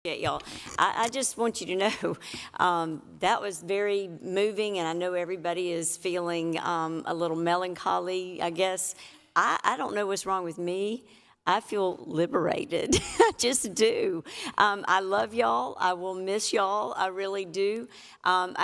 Yeah, y'all. I just want you to know that was very moving, and I know everybody is feeling a little melancholy, I guess. I don't know what's wrong with me. I feel liberated. I just do. I love y'all. I will miss y'all. I really do.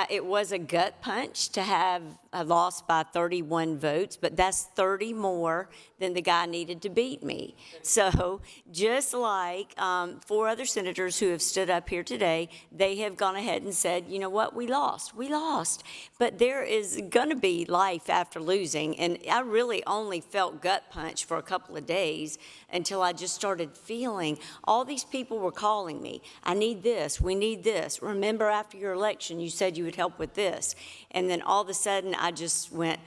It was a gut punch to have lost by 31 votes, but that's 30 more than the guy needed to beat me. So just like 4 other senators who have stood up here today, they have gone ahead and said, you know what, we lost. We lost. But there is going to be life after losing. And I really only felt gut punch for a couple of days until I just started feeling all these people were calling me. I need this. We need this. Remember, after your election, you said you would help with this. And then all of a sudden, I just went,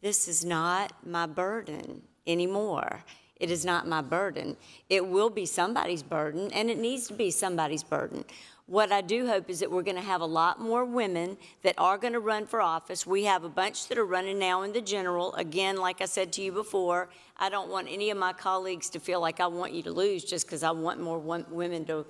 this is not my burden anymore. It is not my burden. It will be somebody's burden, and it needs to be somebody's burden. What I do hope is that we're going to have a lot more women that are going to run for office. We have a bunch that are running now in the general. Again, like I said to you before, I don't want any of my colleagues to feel like I want you to lose just because I want more women to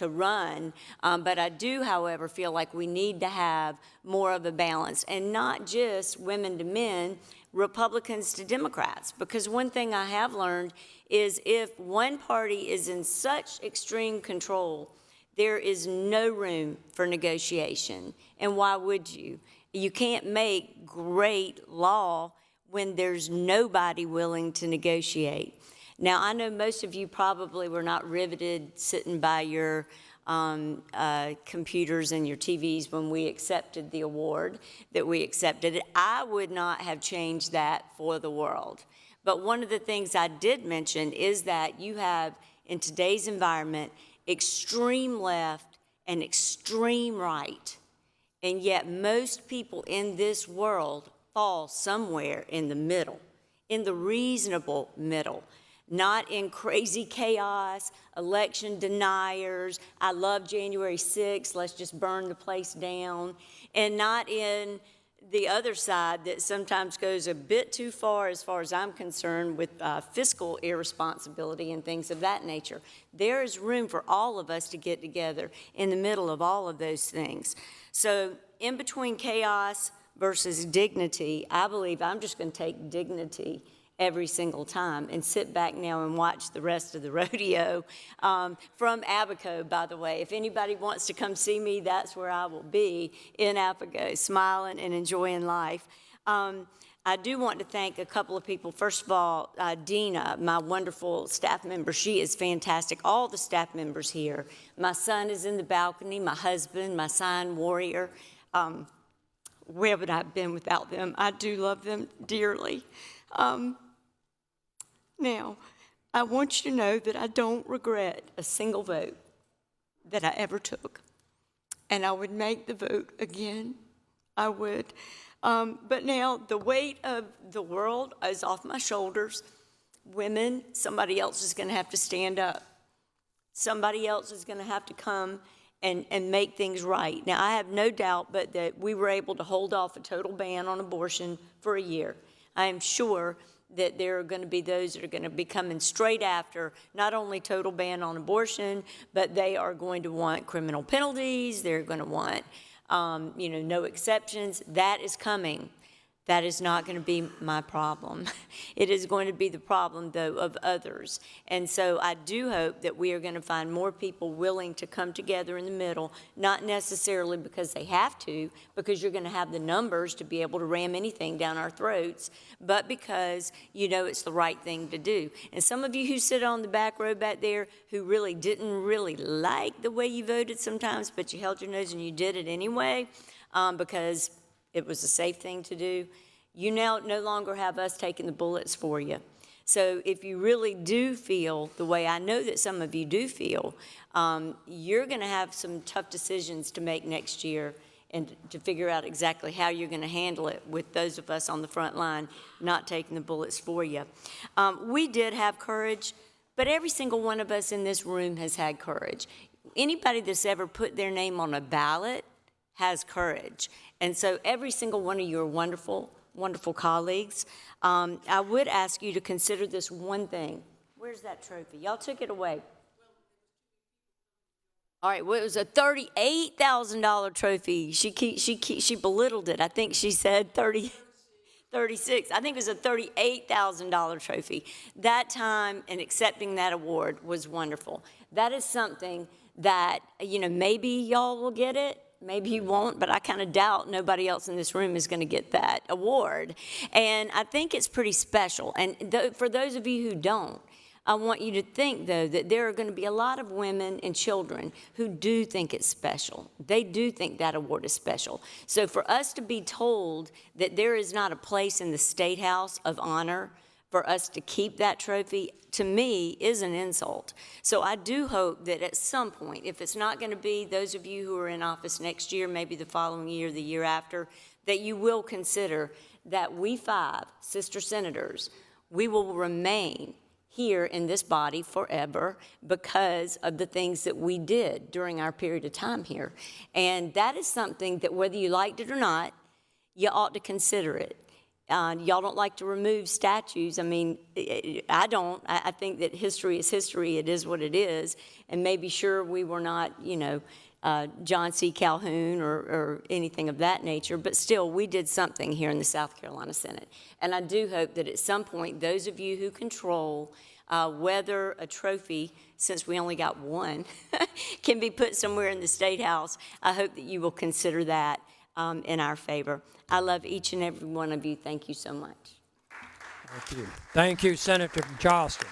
run. But I do, however, feel like we need to have more of a balance, and not just women to men, Republicans to Democrats. Because one thing I have learned is if one party is in such extreme control, there is no room for negotiation. And why would you? You can't make great law when there's nobody willing to negotiate. Now, I know most of you probably were not riveted sitting by your computers and your TVs when we accepted the award that we accepted. I would not have changed that for the world. But one of the things I did mention is that you have, in today's environment, extreme left and extreme right. And yet most people in this world fall somewhere in the middle, in the reasonable middle. Not in crazy chaos, election deniers, I love January 6th, let's just burn the place down, and not in the other side that sometimes goes a bit too far as I'm concerned with fiscal irresponsibility and things of that nature. There is room for all of us to get together in the middle of all of those things. So in between chaos versus dignity, I believe I'm just going to take dignity every single time and sit back now and watch the rest of the rodeo from Abaco, by the way. If anybody wants to come see me, that's where I will be, in Abaco, smiling and enjoying life. I do want to thank a couple of people. First of all, Dina, my wonderful staff member. She is fantastic. All the staff members here. My son is in the balcony, my husband, my sign warrior. Where would I have been without them? I do love them dearly. Now, I want you to know that I don't regret a single vote that I ever took. And I would make the vote again. I would. But now the weight of the world is off my shoulders. Women, somebody else is going to have to stand up. Somebody else is going to have to come and make things right. Now, I have no doubt but that we were able to hold off a total ban on abortion for a year. I am sure that there are going to be those that are going to be coming straight after not only total ban on abortion, but they are going to want criminal penalties. They're going to want, no exceptions. That is coming. That is not going to be my problem. It is going to be the problem, though, of others. And so I do hope that we are going to find more people willing to come together in the middle, not necessarily because they have to, because you're going to have the numbers to be able to ram anything down our throats, but because you know it's the right thing to do. And some of you who sit on the back row back there who really didn't like the way you voted sometimes, but you held your nose and you did it anyway, because it was a safe thing to do. You now no longer have us taking the bullets for you. So if you really do feel the way I know that some of you do feel, you're going to have some tough decisions to make next year and to figure out exactly how you're going to handle it with those of us on the front line not taking the bullets for you. We did have courage, but every single one of us in this room has had courage. Anybody that's ever put their name on a ballot has courage. And so every single one of you are wonderful, wonderful colleagues. I would ask you to consider this one thing. Where's that trophy? Y'all took it away. All right, well, it was a $38,000 trophy. She belittled it. I think she said 36. I think it was a $38,000 trophy. That time and accepting that award was wonderful. That is something that, maybe y'all will get it. Maybe you won't, but I kind of doubt nobody else in this room is going to get that award. And I think it's pretty special. And for those of you who don't, I want you to think, though, that there are going to be a lot of women and children who do think it's special. They do think that award is special. So for us to be told that there is not a place in the State House of honor for us to keep that trophy, to me, is an insult. So I do hope that at some point, if it's not going to be those of you who are in office next year, maybe the following year, the year after, that you will consider that we 5 sister senators, we will remain here in this body forever because of the things that we did during our period of time here. And that is something that whether you liked it or not, you ought to consider it. Y'all don't like to remove statues. I mean, I don't. I think that history is history. It is what it is. And maybe sure we were not, John C. Calhoun or anything of that nature, but still we did something here in the South Carolina Senate. And I do hope that at some point, those of you who control whether a trophy, since we only got one, can be put somewhere in the State House, I hope that you will consider that in our favor. I love each and every one of you. Thank you so much. Thank you. Thank you, Senator Charleston.